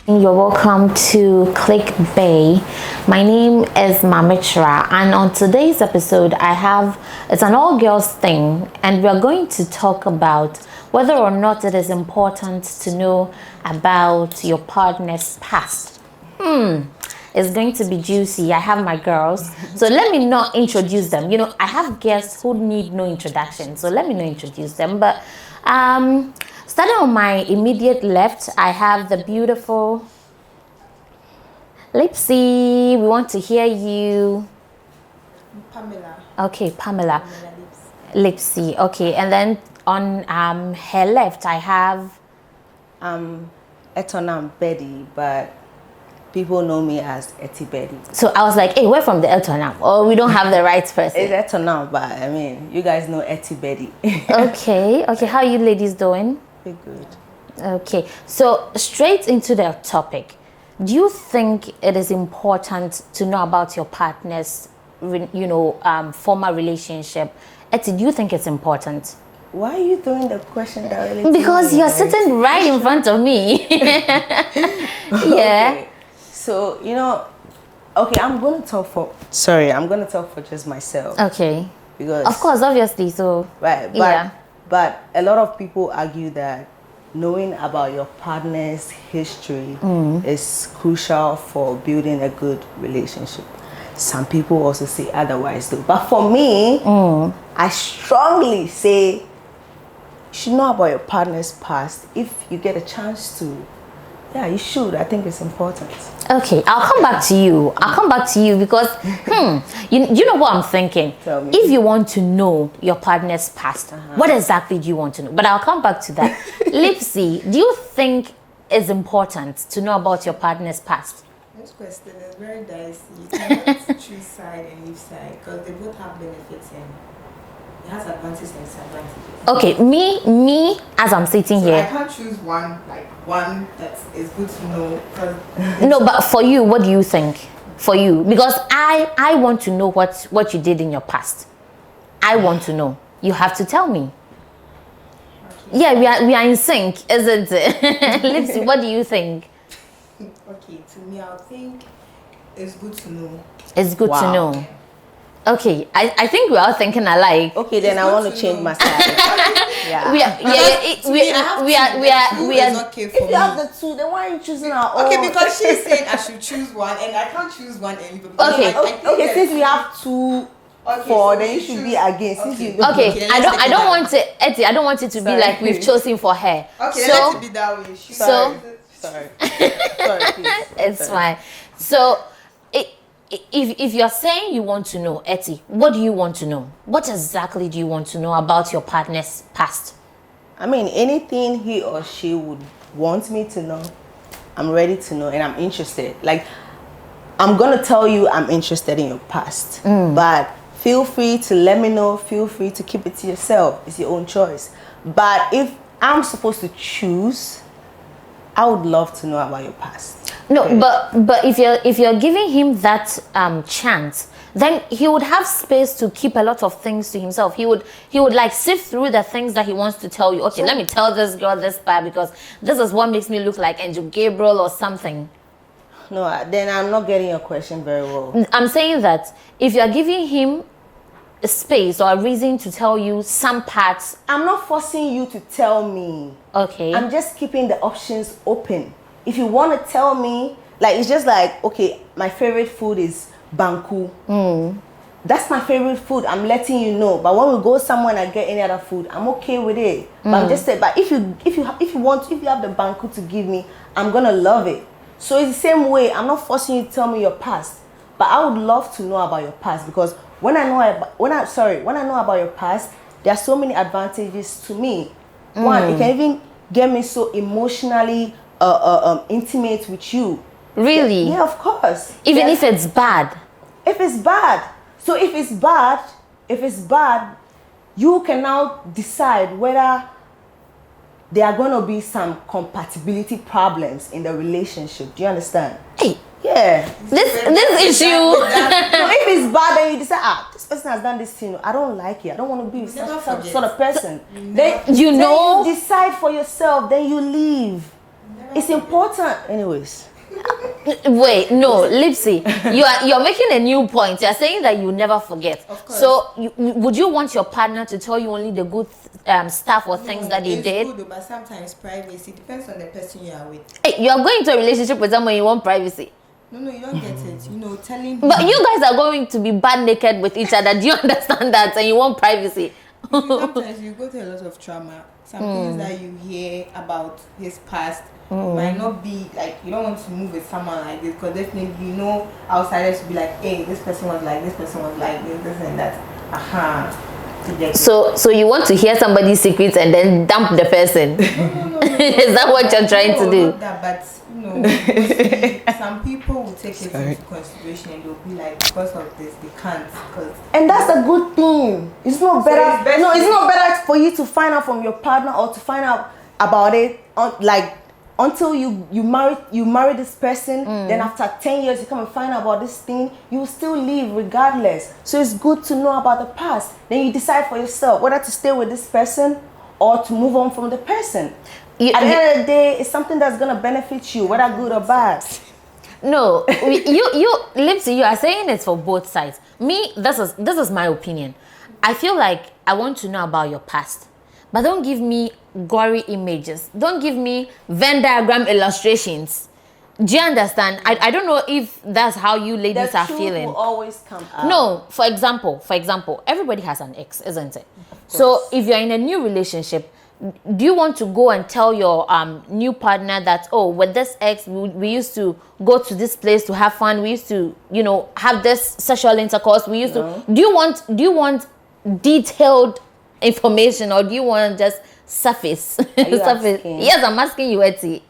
You're welcome to Ghpage. My name is Mamitra, and on today's episode it's an all girls thing, and we're going to talk about whether or not it is important to know about your partner's past. It's going to be juicy. I have my girls, so let me not introduce them. I have guests who need no introduction, so let me not introduce them. But starting on my immediate left, I have the beautiful Lipsy. We want to hear you. Pamela. Okay, Pamela. Lipsy. Okay, and then on her left, I have Etonam Betty, but people know me as Eti Betty. So I was like, hey, we're from the Eltonam. Oh, we don't have the right person. It's Etonam, but I mean, you guys know Eti Betty. Okay. How are you ladies doing? We're good. Okay, so straight into the topic. Do you think it is important to know about your partner's, former relationship? Eti, do you think it's important? Why are you throwing the question directly? Because you're sitting right in front of me. Yeah. Okay. So, okay, I'm going to talk for just myself. Okay. Because of course, obviously, so. Right, but a lot of people argue that knowing about your partner's history is crucial for building a good relationship. Some people also say otherwise though. But for me, I strongly say you should know about your partner's past if you get a chance to. Yeah, you should. I think it's important. Okay, I'll come back to you. Because, you know what I'm thinking? Tell me. If you want to know your partner's past, what exactly do you want to know? But I'll come back to that. Lipsy, do you think it's important to know about your partner's past? This question is very dicey. You cannot choose side and leave side because they both have benefits and it has advantages and disadvantages. Okay, me as I'm sitting So here. I can't choose one that is good to know. No, but for you, what do you think? For you, because I want to know what you did in your past. I want to know. You have to tell me. Okay. Yeah, we are in sync, isn't it? Lipsy, what do you think? Okay, to me, I think it's good to know. It's good to know. Okay, I think we are thinking alike. Okay, then I want to change my side. Yeah. We are. It's okay for If me. you have the two, then why are you choosing our own? Okay, because she's saying I should choose one, and I can't choose one and leave it. Okay. Okay, since we have two, Okay, four, so then you we should choose- be against. Okay. Since you Okay, Okay, I let's don't take it want it, Eti. I don't want it to be Sorry. like we've chosen for her. Okay, so let it be that way. So- Sorry, please. it's Sorry. fine. So, if you're saying you want to know, Eti, what do you want to know? What exactly do you want to know about your partner's past? I mean, anything he or she would want me to know, I'm ready to know and I'm interested. Like, I'm going to tell you I'm interested in your past. But feel free to let me know. Feel free to keep it to yourself. It's your own choice. But if I'm supposed to choose, I would love to know about your past. No, but if you're giving him that chance, then he would have space to keep a lot of things to himself. He would like sift through the things that he wants to tell you. Okay, let me tell this girl this part because this is what makes me look like Angel Gabriel or something. No, then I'm not getting your question very well. I'm saying that if you're giving him a space or a reason to tell you some parts, I'm not forcing you to tell me. okay. I'm just keeping the options open. If you want to tell me, like, it's just like, okay, my favorite food is banku. That's my favorite food. I'm letting you know. But when we go somewhere and I get any other food, I'm okay with it. But I'm just saying. But if you have the banku to give me, I'm gonna love it. So it's the same way. I'm not forcing you to tell me your past. But I would love to know about your past because when I know about your past, there are so many advantages to me. One, it can even get me so emotionally intimate with you. Really? Yeah, of course. Even Yes. if it's bad. If it's bad. So if it's bad, you can now decide whether there are going to be some compatibility problems in the relationship. Do you understand? Hey, Yeah. this issue. So if it's bad, then you decide, this person has done this thing. I don't like it. I don't want to be with such sort of person. Then you decide for yourself. Then you leave. It's important, anyways. Wait, no, Lipsy, you're making a new point. You're saying that you never forget. Of course. So, would you want your partner to tell you only the good stuff or things that they did? It's good, but sometimes privacy depends on the person you are with. Hey, you're going to a relationship with someone you want privacy. No, you don't get it. Telling. But you guys are going to be butt naked with each other. Do you understand that? And you want privacy. Sometimes you go through a lot of trauma. Some things that you hear about his past might not be like, you don't want to move with someone like this, because definitely outsiders will be like, hey, this person was like this and that. So you want to hear somebody's secrets and then dump the person? No. Is that what you're trying to do? Not that, but some people will take it into consideration and they'll be like, because of this, they can't. And that's a good thing. It's not better. It's not better for you to find out from your partner or to find out about it until you marry this person. Then after 10 years you come and find out about this thing, you will still live regardless. So it's good to know about the past. Then you decide for yourself whether to stay with this person or to move on from the person. At the end of the day, it's something that's gonna benefit you, whether good or bad. No, Lipsy, you are saying it's for both sides. Me, this is my opinion. I feel like I want to know about your past, but don't give me gory images. Don't give me Venn diagram illustrations. Do you understand? I don't know if that's how you ladies are feeling. The truth will always come out. No, for example, everybody has an ex, isn't it? So if you're in a new relationship, do you want to go and tell your new partner that, oh, with this ex, we used to go to this place to have fun, we used to, have this sexual intercourse, we used to. Do you want detailed information, or do you want just surface? Yes, I'm asking you, Etty.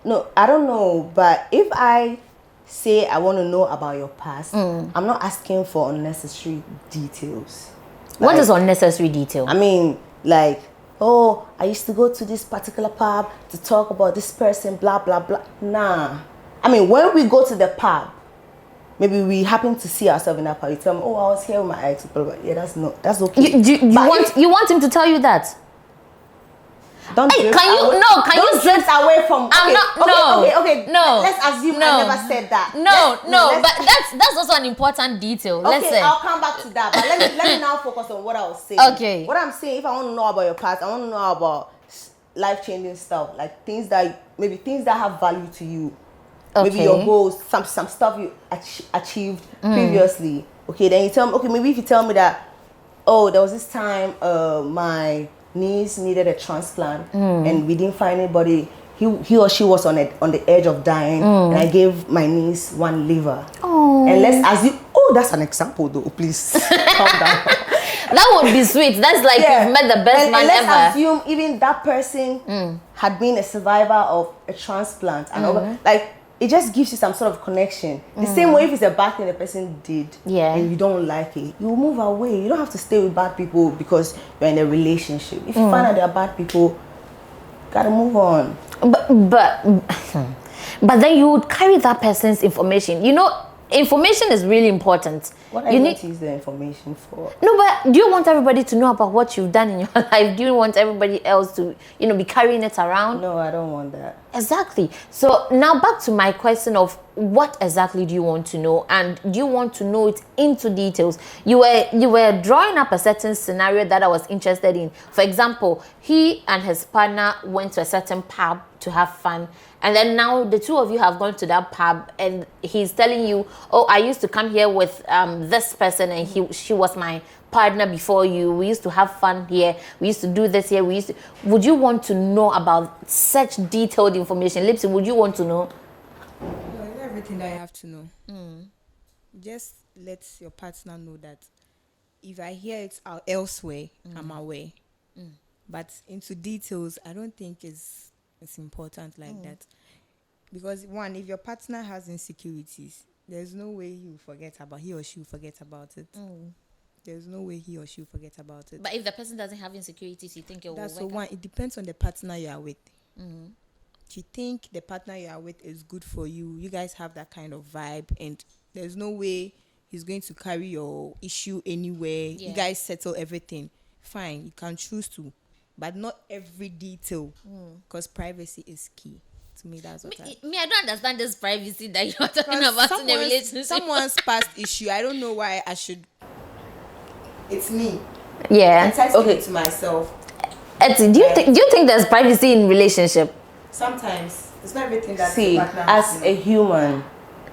No, I don't know, but if I say I want to know about your past, I'm not asking for unnecessary details. What is unnecessary detail? I mean, like, oh, I used to go to this particular pub to talk about this person, blah, blah, blah. Nah. I mean, when we go to the pub, maybe we happen to see ourselves in that pub, you tell me, oh, I was here with my ex, blah, blah. Yeah, that's okay. You want him to tell you that? Don't drift away from. Okay. No. Let's assume I never said that. But that's also an important detail. Okay, I'll come back to that. But let me now focus on what I was saying. Okay. What I'm saying, if I want to know about your past, I want to know about life-changing stuff, like things that have value to you. Okay. Maybe your goals, some stuff you achieved previously. Okay, then you tell me. Okay, maybe if you tell me that, oh, there was this time, my niece needed a transplant and we didn't find anybody. He or she was on the edge of dying, and I gave my niece one liver. Oh. And let's assume, that's an example though, please calm down. That would be sweet. That's like you've met the best man let's ever. Let's assume even that person had been a survivor of a transplant and all, like, it just gives you some sort of connection. The same way if it's a bad thing the person did and you don't like it, you move away. You don't have to stay with bad people because you're in a relationship. If you find out they're bad people, gotta move on. But then you would carry that person's information. Information is really important. What are you going to use the information for? No, but do you want everybody to know about what you've done in your life? Do you want everybody else to, be carrying it around? No, I don't want that. Exactly. So now back to my question of what exactly do you want to know, and do you want to know it into details? You were drawing up a certain scenario that I was interested in. For example, he and his partner went to a certain pub to have fun, and then now the two of you have gone to that pub and he's telling you, oh, I used to come here with this person and she was my partner before you. We used to have fun here. We used to do this here. Would you want to know about such detailed information? Lipsy, would you want to know? Well, everything that I have to know. Just let your partner know that if I hear it out elsewhere, I'm aware. But into details, I don't think it's important like that. Because one, if your partner has insecurities, there's no way he or she will forget about it. there's no way he or she will forget about it. But if the person doesn't have insecurities, you think it will That's work so out? one. It depends on the partner you are with. If you think the partner you are with is good for you, you guys have that kind of vibe, and there's no way he's going to carry your issue anywhere. Yeah. You guys settle everything. Fine, you can choose to, but not every detail, because privacy is key. To me, that's what Me, I don't understand this privacy that you're talking about in a relationship. someone's past issue. I don't know why I should. It's me. Yeah. I try to keep it to myself. Etsy, do you think there's privacy in relationship? Sometimes it's not everything that See, the partner as has to a know. human,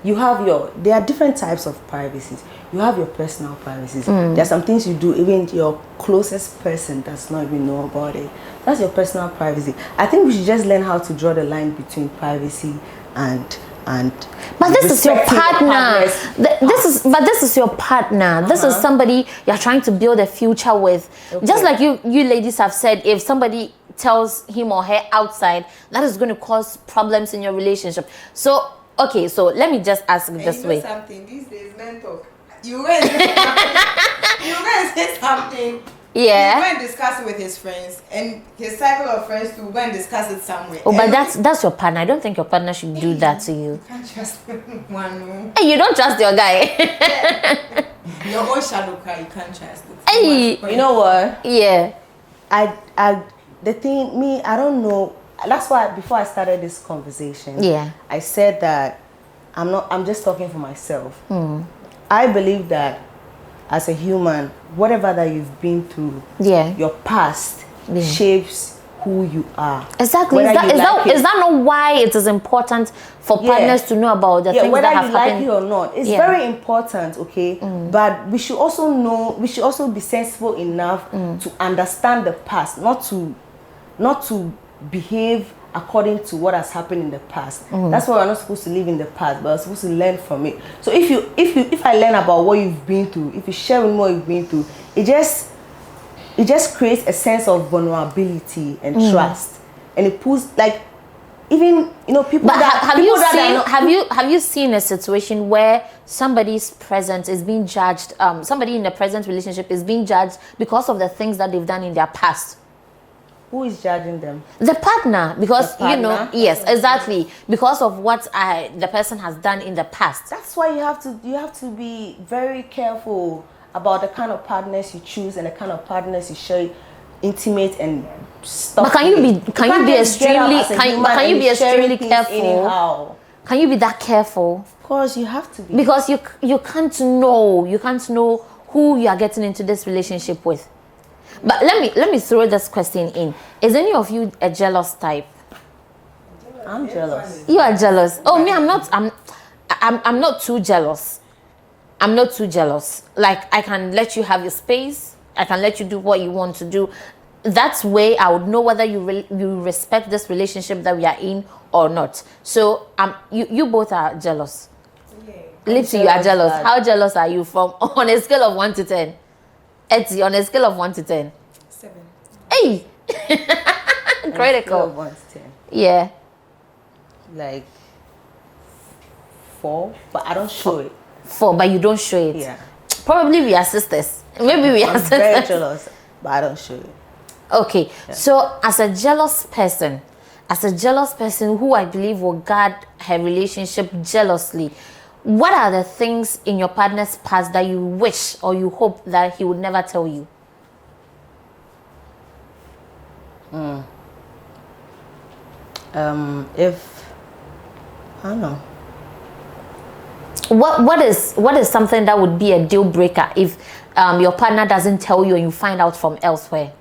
you have there are different types of privacies. You have your personal privacies. There are some things you do, even your closest person does not even know about it. That's your personal privacy. I think we should just learn how to draw the line between privacy and But this is your respecting partner. partner's This is your partner. This is somebody you're trying to build a future with. Okay. Just like you ladies have said, if somebody tells him or her outside, that is going to cause problems in your relationship. So, okay, so let me just ask And this you know way. something, these days men talk. You go and say something. You go and say something. Yeah. You go and discuss it with his friends, and his cycle of friends to go and discuss it somewhere. Oh, but And that's your partner. I don't think your partner should do that to you. you can't trust one. No. Hey, you don't trust your guy. Your own shadow cry, you can't trust it. Hey. You know what? Yeah. The thing, me, I don't know. That's why before I started this conversation, Yeah. I said that I'm just talking for myself. I believe that as a human, whatever that you've been through, Yeah. your past Yeah. shapes who you are. Exactly. Whether you like it- Is that not why it is important for Yeah. partners to know about the things whether that have you like happened? it or not, it's Yeah. very important, okay? But we should also know, we should also be sensible enough to understand the past, not to behave according to what has happened in the past. That's why we're not supposed to live in the past, but we're supposed to learn from it. So if I learn about what you've been through, if you share with me what you've been through, it just creates a sense of vulnerability and trust, and it puts, like, even, you know, people But that have people you that are seen not- have you seen a situation where somebody's present is being judged? Somebody in a present relationship is being judged because of the things that they've done in their past. Who is judging them? The partner, because The you know, partner? yes, exactly, because of what the person has done in the past. That's why you have to be very careful about the kind of partners you choose and the kind of partners you share intimate and stuff. But can you with. be can't just get up as a human can you and be sharing extremely things careful? anyhow. Can you be that careful? Of course, you have to be. Because you can't know who you are getting into this relationship with. But let me throw this question in. Is any of you a jealous type? I'm jealous. You are jealous. Oh, me, I'm not. I'm not too jealous. I'm not too jealous. Like, I can let you have your space. I can let you do what you want to do. That's way I would know whether you respect this relationship that we are in or not. So you both are jealous. Lipsy, you are jealous. Dad. How jealous are you from on a scale of 1 to 10? Etsy, on a scale of 1 to 10. 7. Hey, Scale of critical. 1 to 10. Yeah. Like 4, but I don't show it. 4, but you don't show it. Yeah. Probably we are sisters. Maybe we are I'm very sisters. jealous, but I don't show it. Okay, so as a jealous person who I believe will guard her relationship jealously, what are the things in your partner's past that you wish or you hope that he would never tell you? If I don't know. What is something that would be a deal breaker if your partner doesn't tell you and you find out from elsewhere?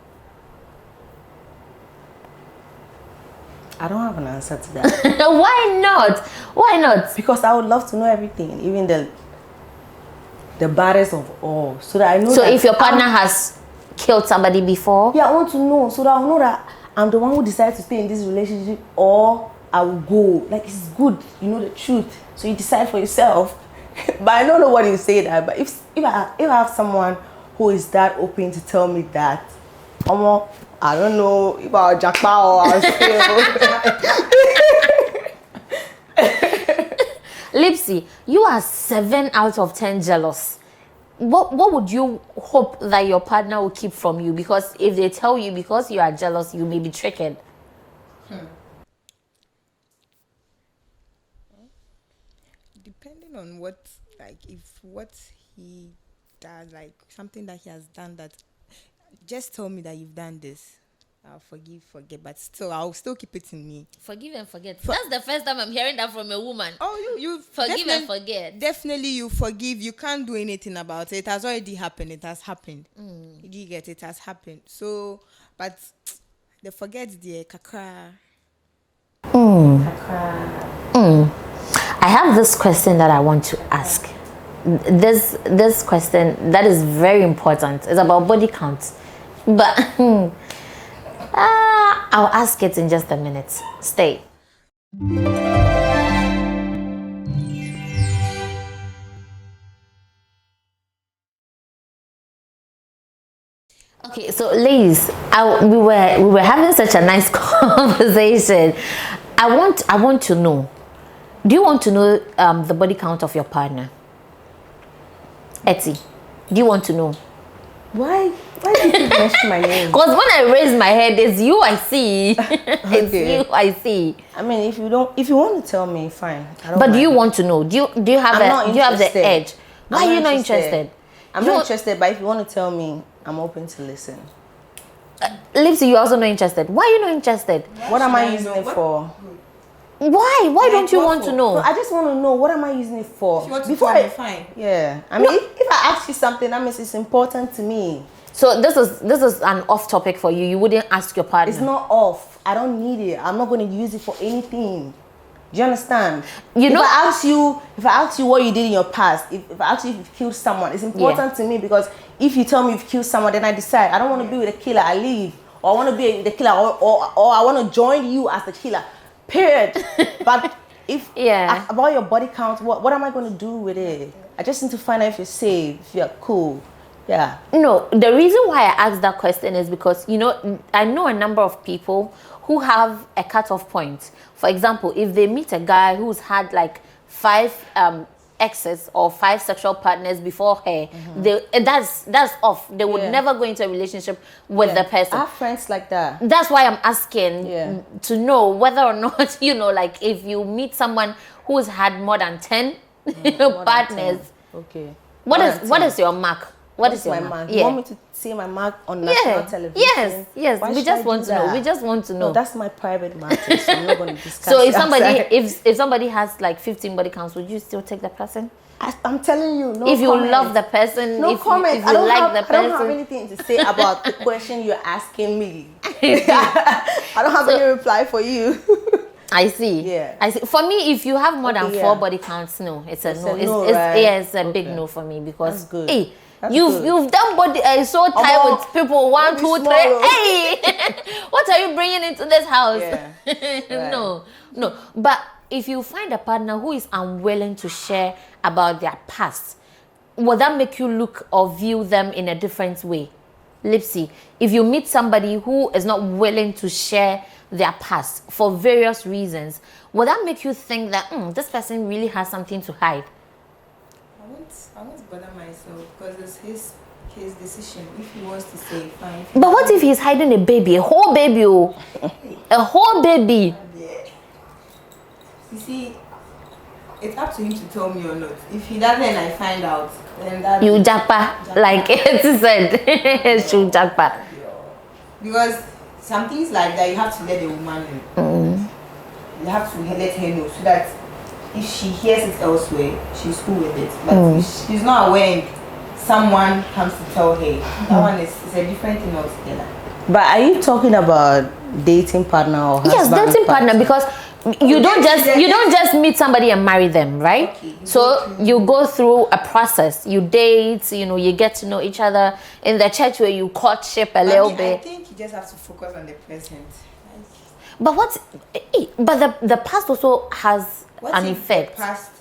I don't have an answer to that. Why not? Why not? Because I would love to know everything, even the baddest of all, so that I know. So that if your partner has killed somebody before, yeah, I want to know, so that I know that I'm the one who decides to stay in this relationship, or I will go. Like, it's good, you know the truth, so you decide for yourself. But I don't know what you say that. But if I have someone who is that open to tell me that, I don't know if I'll jackpot or I'll fail. Lipsy, you are 7 out of 10 jealous. what would you hope that your partner will keep from you? Because if they tell you because you are jealous, you may be tricked. Depending on what, like, if what he does, like something that he has done that, just tell me that you've done this. I'll forget, but still, I'll still keep it in me. Forgive and forget. That's the first time I'm hearing that from a woman. Oh, you Forgive and forget. Definitely, you forgive. You can't do anything about it. It has already happened. It has happened. You get it. It has happened. So, but the forget the kakra. I have this question that I want to ask. This question that is very important. It's about body count, but I'll ask it in just a minute. Stay. Okay, so ladies, we were having such a nice conversation. I want to know. Do you want to know the body count of your partner? Etty, do you want to know? Why do you keep mentioning my name? Because when I raise my head, it's you I see. It's you I see. I mean, if you want to tell me, fine. But do you want to know? Do you have the edge? Why are you not interested? I'm not interested, but if you want to tell me, I'm open to listen. Lipsy, you're also not interested. Why are you not interested? What am I using it for? Why? Why don't you want to know? No, I just want to know, what am I using it for? Before I fine. Yeah. I mean, if I ask you something, that means it's important to me. So this is an off topic for you. You wouldn't ask your partner. It's not off. I don't need it. I'm not going to use it for anything. Do you understand? If I ask you what you did in your past, if I ask you if you've killed someone, it's important to me, because if you tell me you've killed someone, then I decide I don't want to be with a killer, I leave. Or I want to be with the killer, or I want to join you as the killer. Period. But if about your body count, what am I going to do with it? I just need to find out if you're safe, if you're cool. Yeah. No, the reason why I asked that question is because, I know a number of people who have a cutoff point. For example, if they meet a guy who's had like 5 exes or 5 sexual partners before her, that's off. They would never go into a relationship with the person. I have friends like that. That's why I'm asking to know whether or not, like if you meet someone who's had more than 10 partners. Okay. What is your mark? What is your mark? You want me to see my mark on national television? Yes. We just want to know. We just want to know. No, that's my private matter, so I'm not going to discuss. So if somebody has like 15 body counts, would you still take the person? I'm telling you, if you love the person, no comment. If you like the person, I don't have anything to say about the question you're asking me. I don't have any reply for you. I see. Yeah. I see. For me, if you have more than 4 body counts, no, it's a no. It's a big no for me, because you've done body. I so tired with people 1, 2, 3. Hey, what are you bringing into this house? Yeah. No. But if you find a partner who is unwilling to share about their past, will that make you look or view them in a different way? Lipsy, if you meet somebody who is not willing to share their past for various reasons, will that make you think that this person really has something to hide? I won't bother myself, because it's his decision. If he wants to say, fine. But what if he's hiding a baby, a whole baby, a whole baby? You see, it's up to him to tell me or not. If he doesn't and I find out, then that you japa, like it said, you japa. Because some things like that, you have to let the woman know. You have to let her know, so that if she hears it elsewhere, she's cool with it. But if she's not aware and someone comes to tell her, that one is a different thing altogether. But are you talking about dating partner or husband? Yes, dating partner, because you don't just meet somebody and marry them, right? Okay, so you go through a process. You date, you get to know each other. In the church where you courtship a little bit. I think you just have to focus on the present. But the past also has an effect. The past,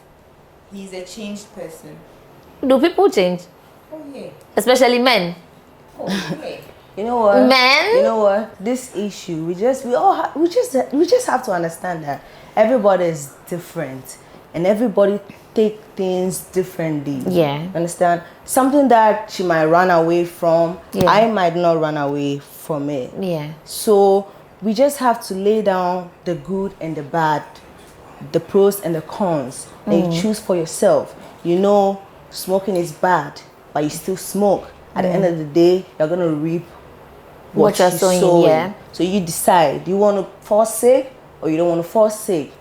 he's a changed person. Do people change? Oh yeah. Especially men. Oh yeah. You know what? Men. You know what? This issue, we just have to understand that everybody is different. and everybody take things differently. Yeah. Understand? Something that she might run away from, Yeah. I might not run away from it. Yeah. So we just have to lay down the good and the bad, the pros and the cons, and you choose for yourself. You know, smoking is bad, but you still smoke. At the end of the day, you're gonna reap what you're you sowing, sow. yeah. So you decide, do you want to forsake or you don't want to forsake?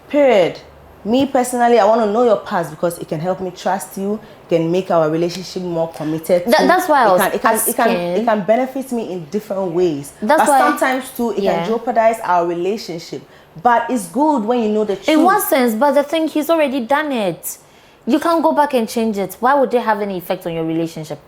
Period. Me personally, I want to know your past because it can help me trust you, can make our relationship more committed. That's why I was it can benefit me in different ways. That's but why, sometimes too, it can jeopardize our relationship. But it's good when you know the truth. In one sense, but the thing, he's already done it. You can't go back and change it. Why would they have any effect on your relationship?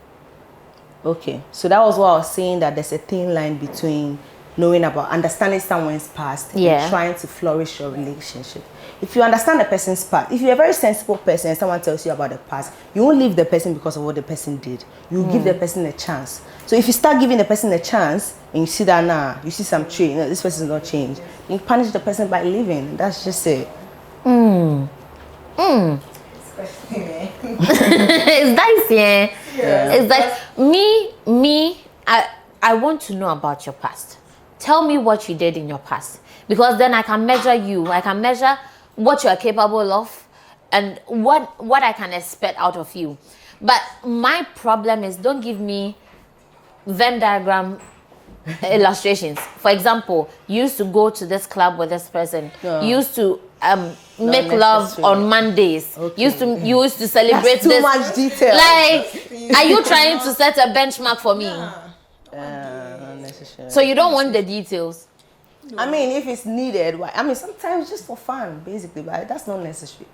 Okay, so that was what I was saying, that there's a thin line between understanding someone's past and trying to flourish your relationship. If you understand the person's past, if you're a very sensible person and someone tells you about the past, you won't leave the person because of what the person did. You give the person a chance. So if you start giving the person a chance and you see that you see some trait, this person is not changed, you punish the person by leaving. That's just it. It's dicey, yeah. It's like I want to know about your past. Tell me what you did in your past, because then I can measure you. I can measure what you are capable of and what I can expect out of you. But my problem is, don't give me Venn diagram illustrations. For example, you used to go to this club with this person. You used to make love on Mondays. Okay. You used to celebrate. That's too much detail. Like, are you trying to set a benchmark for me? Not necessarily. So you don't want the details? I mean, if it's needed, why? I mean, sometimes just for fun, basically, but that's not necessary.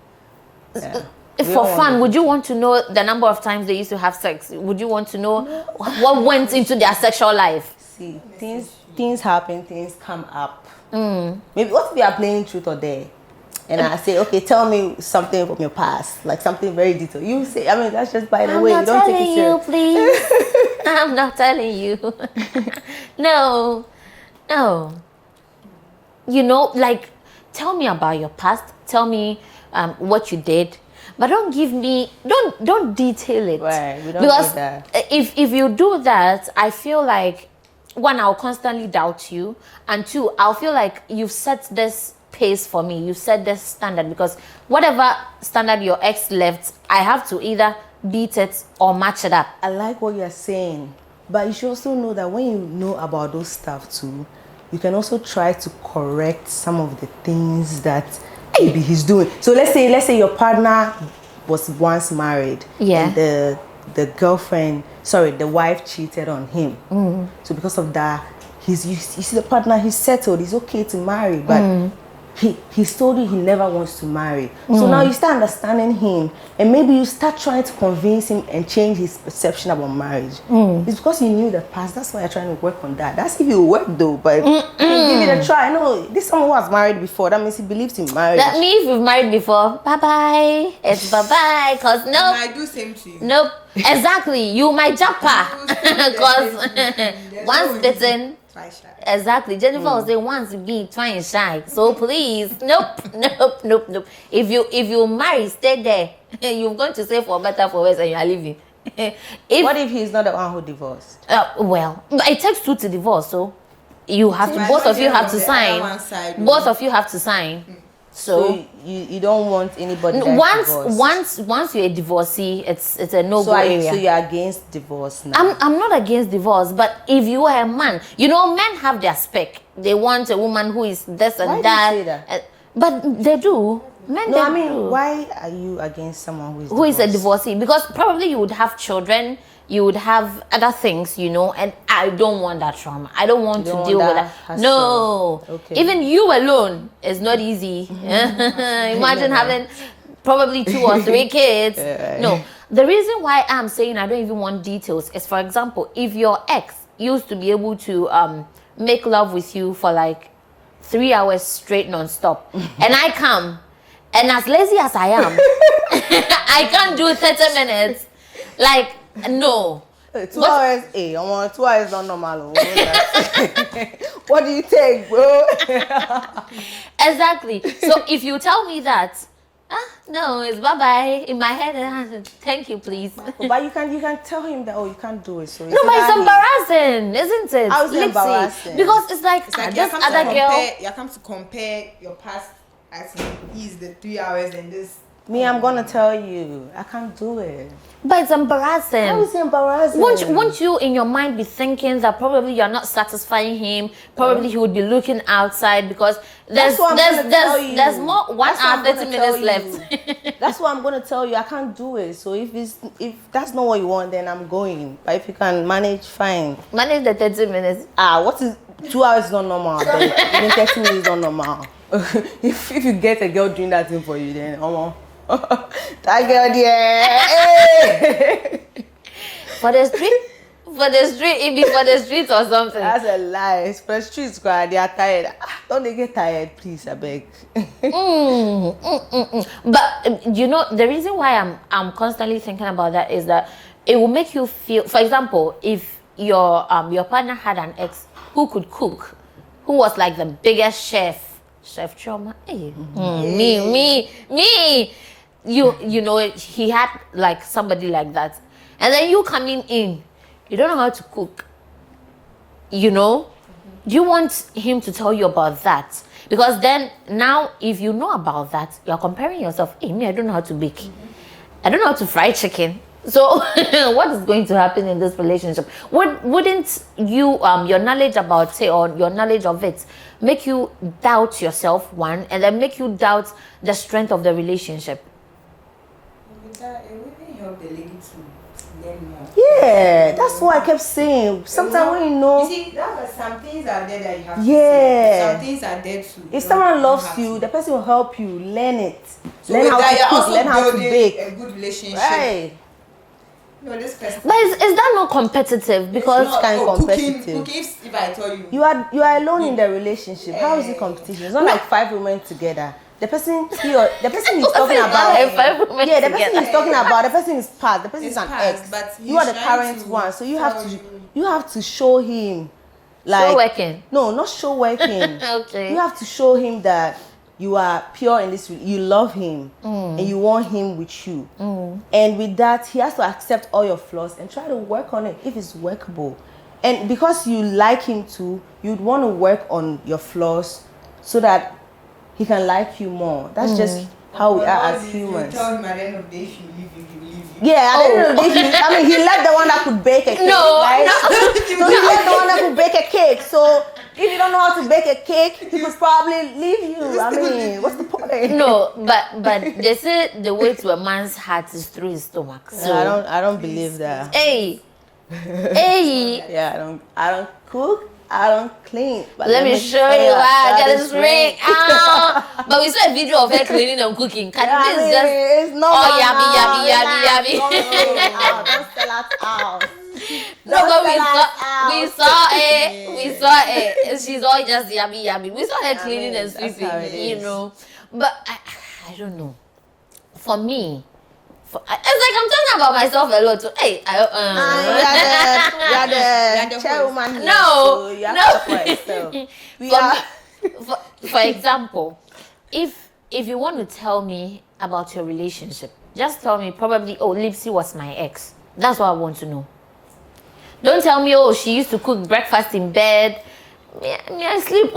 Yeah. For fun, would you want to know the number of times they used to have sex? Would you want to know what went into their sexual life? See, things happen, things come up. Maybe what if we are playing truth or dare? And I say, okay, tell me something from your past, like something very detailed. You say, I mean, that's just by the way. You don't take it serious. Please. I'm not telling you. No. You know, like, tell me about your past. Tell me what you did. But don't give me, don't detail it. Right, we don't because do that. If you do that, I feel like, one, I'll constantly doubt you, and two, I'll feel like you've set this pace for me. You set this standard, because whatever standard your ex left, I have to either beat it or match it up. I like what you're saying, but you should also know that when you know about those stuff too, you can also try to correct some of the things that maybe he's doing. So let's say your partner was once married, and the wife cheated on him. So because of that, you see the partner, he's settled, he's okay to marry, but he's told you he never wants to marry. So now you start understanding him, and maybe you start trying to convince him and change his perception about marriage. It's because you knew the past. That's why you're trying to work on that. That's if you work though, but give it a try. No, this is someone who has married before. That means he believes in marriage. That means if you've married before, bye-bye. It's bye-bye, because nope. I do same to you. Nope. Exactly. You might jump because once bitten. Exactly. Jennifer was saying once be twice shy. So please, nope. If you marry, stay there. You're going to say for better, for worse, and you are leaving. What if he's not the one who divorced? Well, it takes two to divorce, so you have to. Both of you have to sign. Both of you have to sign. So you don't want anybody once you're a divorcee, it's a no-go area. So you're against divorce now? I'm not against divorce, but if you are a man, you know, men have their spec. They want a woman who is this and that. Why do you say that? But they do. Men, no, they I mean, do. why are you against someone who is a divorcee? Because probably you would have children, you would have other things, you know, and I don't want that trauma. I don't want to deal with that. No. Okay. Even you alone is not easy. Imagine having probably 2 or 3 kids. No. The reason why I'm saying I don't even want details is, for example, if your ex used to be able to make love with you for like 3 hours straight non-stop, and I come, and as lazy as I am, I can't do 30 minutes. Like, no. 2 hours, I want 2 hours not normal. What do you take, bro? Exactly. So if you tell me that, No, it's bye bye. In my head, thank you, please. But you can tell him that, oh, you can't do it. So No, but it's embarrassing, isn't it? How is it Let's see. embarrassing? Because it's like, It's like this other girl. you come to compare your past as he's the 3 hours and this. Me, I'm gonna tell you, I can't do it. But it's embarrassing. How is it embarrassing? Won't you in your mind be thinking that probably you're not satisfying him? Probably he would be looking outside because there's more 1 hour 30 minutes left. That's what I'm gonna tell you. I can't do it. So if that's not what you want, then I'm going. But if you can manage, fine. Manage the 30 minutes. What is 2 hours is not normal. Even 30 minutes is not normal. if you get a girl doing that thing for you, then that girl there. Hey! For the street, it be for the street or something. That's a lie. It's for the streets, girl. They are tired. Don't they get tired, please? I beg. But you know, the reason why I'm constantly thinking about that is that it will make you feel. For example, if your partner had an ex who could cook, who was like the biggest chef Choma. Hey, me. You know, he had like somebody like that, and then you coming in, you don't know how to cook. You know, you want him to tell you about that, because then now if you know about that, you're comparing yourself. Hey, me, I don't know how to bake. I don't know how to fry chicken. So what is going to happen in this relationship? Wouldn't you your knowledge about it or your knowledge of it make you doubt yourself, one, and then make you doubt the strength of the relationship? It wouldn't help the lady to learn more. Yeah, that's what I kept saying. Sometimes when you know, see, that's some things are there that you have to say. Some things are there too. If someone loves you, the person will help you learn it. So learn how to cook, learn how to bake. A good relationship. Right. No, this person. But is that not competitive? Because it's kind of competitive. Cooking, if I tell you. You are alone in the relationship. How is it competition? It's not like 5 women together. The person he's talking about. The person he's talking about. The person is past. The person is an ex. But you are the current one, so you have to show him. Like, show working. No, not show working. Okay. You have to show him that you are pure in this. You love him and you want him with you. And with that, he has to accept all your flaws and try to work on it if it's workable. And because you like him too, you'd want to work on your flaws so that he can like you more. That's just how we are as humans. You tell him at the end of the day, if you leave you, he will leave you. Yeah, at the end of the day, he left the one that could bake a cake. Right? So he left the one that could bake a cake. So if you don't know how to bake a cake, he could probably leave you. I mean, what's the point? No, but they say the way to a man's heart is through his stomach. So I don't believe that. Hey. Yeah, I don't cook. I don't clean. But let me show you why I got this ring. But we saw a video of her cleaning and cooking. It's not. Oh, yummy. Don't sell us out. No, but we saw it. She's all just yummy. We saw her cleaning and sweeping, you know. But I don't know. For me, it's like I'm talking about myself a lot too. Hey, you're the chairwoman here. No. For example, if you want to tell me about your relationship, just tell me probably, oh, Lipsy was my ex. That's what I want to know. Don't tell me, oh, she used to cook breakfast in bed. I sleep.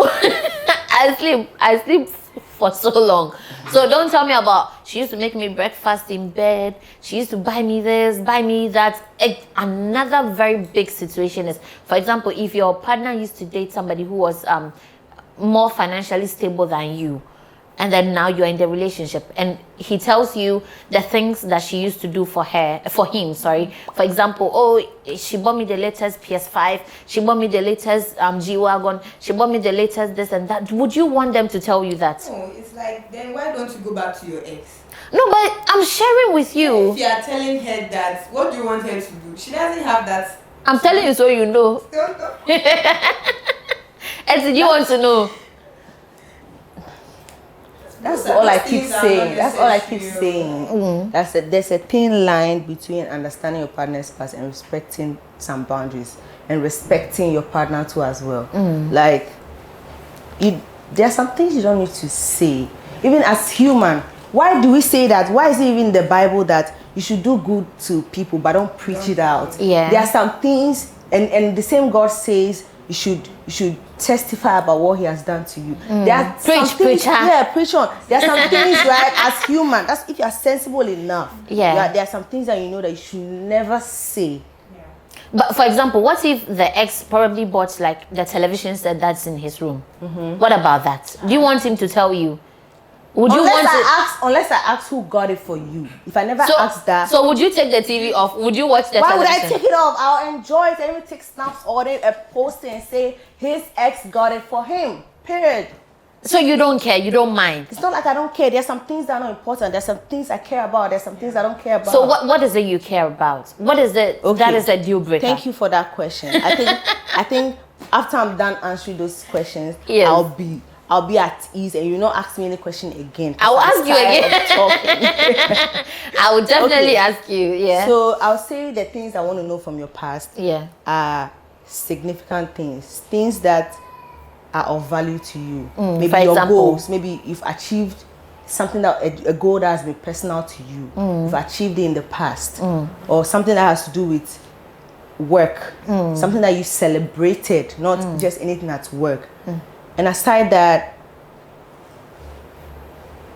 I sleep for so long. So don't tell me about she used to make me breakfast in bed. She used to buy me this, buy me that. Another very big situation is, for example, if your partner used to date somebody who was more financially stable than you, and then now you're in the relationship and he tells you the things that she used to do for him. For example, oh, she bought me the latest PS5, she bought me the latest G-Wagon, she bought me the latest this and that. Would you want them to tell you that? No, it's like, then why don't you go back to your ex? No, but I'm sharing with you. If you are telling her that, what do you want her to do? She doesn't have that. I'm telling you so you know. And did you want to know? That's all I keep saying. There's a thin line between understanding your partner's past and respecting some boundaries and respecting your partner too as well. Like, there are some things you don't need to say. Even as human, why do we say that? Why is it even in the Bible that you should do good to people but don't preach it out? Yeah. There are some things, and the same God says you should testify about what He has done to you. There are some things, preacher. yeah, preach on. There are some things, right, as human. That's if you are sensible enough. Yeah. There are some things that you know that you should never say. But for example, what if the ex probably bought like the television set that's in his room? What about that? Do you want him to tell you? Would you want to? Unless I ask who got it for you. If I never ask that. So would you take the TV off? Would you watch the Why would television? I take it off? I'll enjoy it. I even take snaps or post it and say his ex got it for him. Period. So you don't care, you don't mind. It's not like I don't care. There's some things that are not important. There's some things I care about. There's some things I don't care about. So what is it you care about? What is it that is a deal breaker? Thank you for that question. I think after I'm done answering those questions, Yes. I'll be at ease, and you not ask me any question again. I will ask you again. Talking. I will definitely Okay. ask you. Yeah. So I'll say the things I want to know from your past yeah. are significant things that are of value to you. Maybe for your example. goals. Maybe you've achieved something that a goal that has been personal to you. You've achieved it in the past, or something that has to do with work. Something that you celebrated, not just anything at work. And aside that,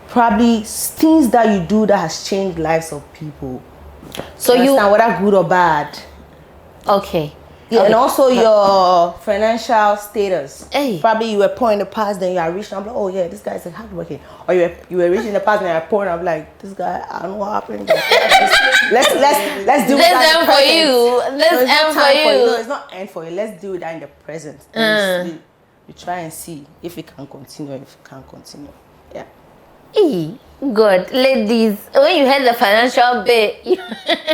probably things that you do that has changed lives of people. So you understand, whether good or bad. okay. Yeah, Okay. and also your financial status. Hey. Probably you were poor in the past, then you are rich. And I'm like, oh yeah, this guy's like hardworking. Or you were rich in the past, and you are poor, and I'm like, this guy, I don't know what happened. let's do This that. end for you. This end for you. No, it's not end for you. Let's do that in the present. And you try and see if it can continue. If it can't continue, yeah. Good. Ladies, when you heard the financial bit,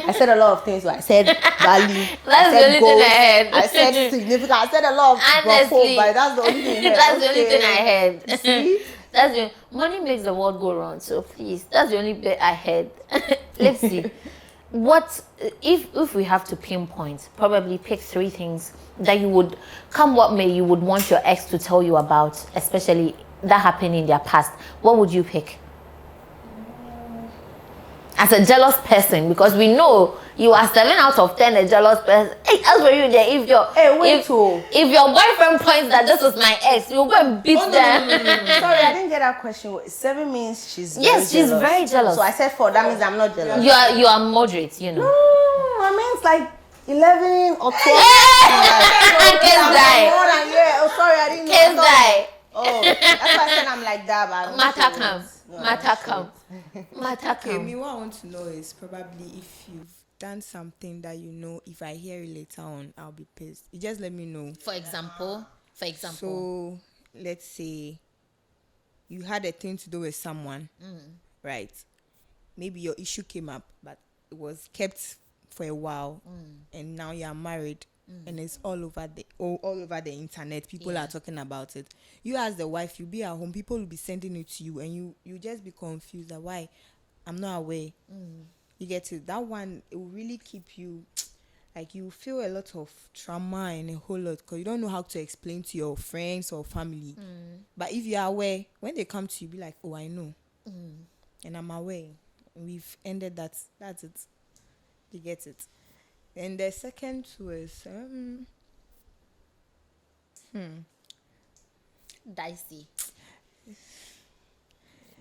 I said a lot of things. I said value. That's I the said only thing I heard. I said significant. I said a lot of honestly, but that's the only thing I heard. that's the only thing I heard. See? That's the money makes the world go round. So please, that's the only bit I heard. Let's see. What if we have to pinpoint? Probably pick 3 things that you would, come what may, you would want your ex to tell you about, especially that happened in their past. What would you pick? As a jealous person, because we know you are 7 out of 10 a jealous person. Hey, as for you there, if your if your boyfriend points that this is my ex, you'll go and beat them. No. Sorry, I didn't get that question. 7 means she's She's very jealous. So I said 4. That means I'm not jealous. You are moderate, you know. No, I mean it's like 11 or 12. Kiss die. More than, yeah. Oh, sorry, I didn't know. Kiss die. Oh, that's why I said I'm like that. But I don't Matter know. come. No, Matter come. Matter Okay, come. me what I want to know is probably if you've done something that you know, if I hear it later on, I'll be pissed. You just let me know. For example. So let's say you had a thing to do with someone, right? Maybe your issue came up, but it was kept for a while, and now you are married, and it's all over the internet. People are talking about it. You as the wife, you be at home, people will be sending it to you, and you just be confused that why I'm not aware. You get it. That one, it will really keep you. Like, you feel a lot of trauma and a whole lot because you don't know how to explain to your friends or family. But if you are aware, when they come to you, be like, oh, I know. And I'm aware. We've ended that. That's it. You get it. And the second was, Dicey.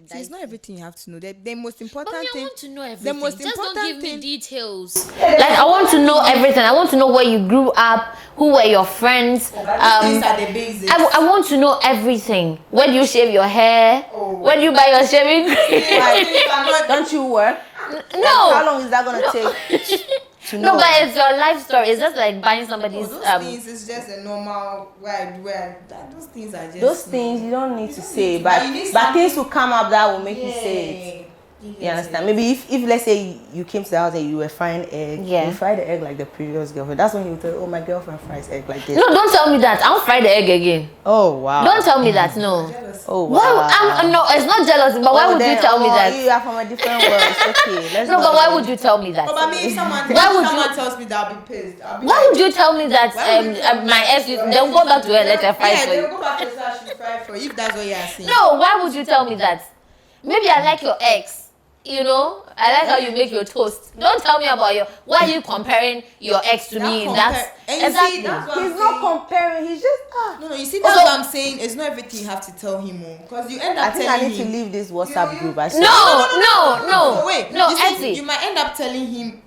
see, it's not everything you have to know. The most important But I thing. want to know everything. The most Just don't important give thing. me details. Like, I want to know everything. I want to know where you grew up, who were your friends. These are the basics. I want to know everything. Where do you shave your hair? Where do you buy your shaving cream? Don't you work? No. How long is that gonna take to know? No, but it's your life story. It's just like buying somebody's. Those things is just a normal where those things are just Those things you don't need to say, but you need but things will come up that will make you say it. You understand? Maybe if let's say you came to the house and you were frying egg, you fried the egg like the previous girlfriend. That's when he would tell you, oh, my girlfriend fries egg like this. No, don't tell me that. I'll fry the egg again. Oh wow. Don't tell me that. No. Oh Why? wow. No, it's not jealous. But why would you tell me that? You are from a different world. It's okay. Let's No, but why would you tell me that? Oh, but me, if someone tells me that, I'll be pissed. Why would you tell me that my ex? Then go back to her and let her fry for they'll you. go back to her, she'll fry for you if that's what you are saying. No, why would you tell me that? Maybe I like your ex. You know, I like how you make your toast. Don't tell me about why are you comparing your ex to me? That's exactly. He's not comparing. He's just No, you see, that's what I'm saying. It's not everything you have to tell him, because you end up. I think I need to leave this WhatsApp group. I swear. No. Wait, no. You might end up telling him.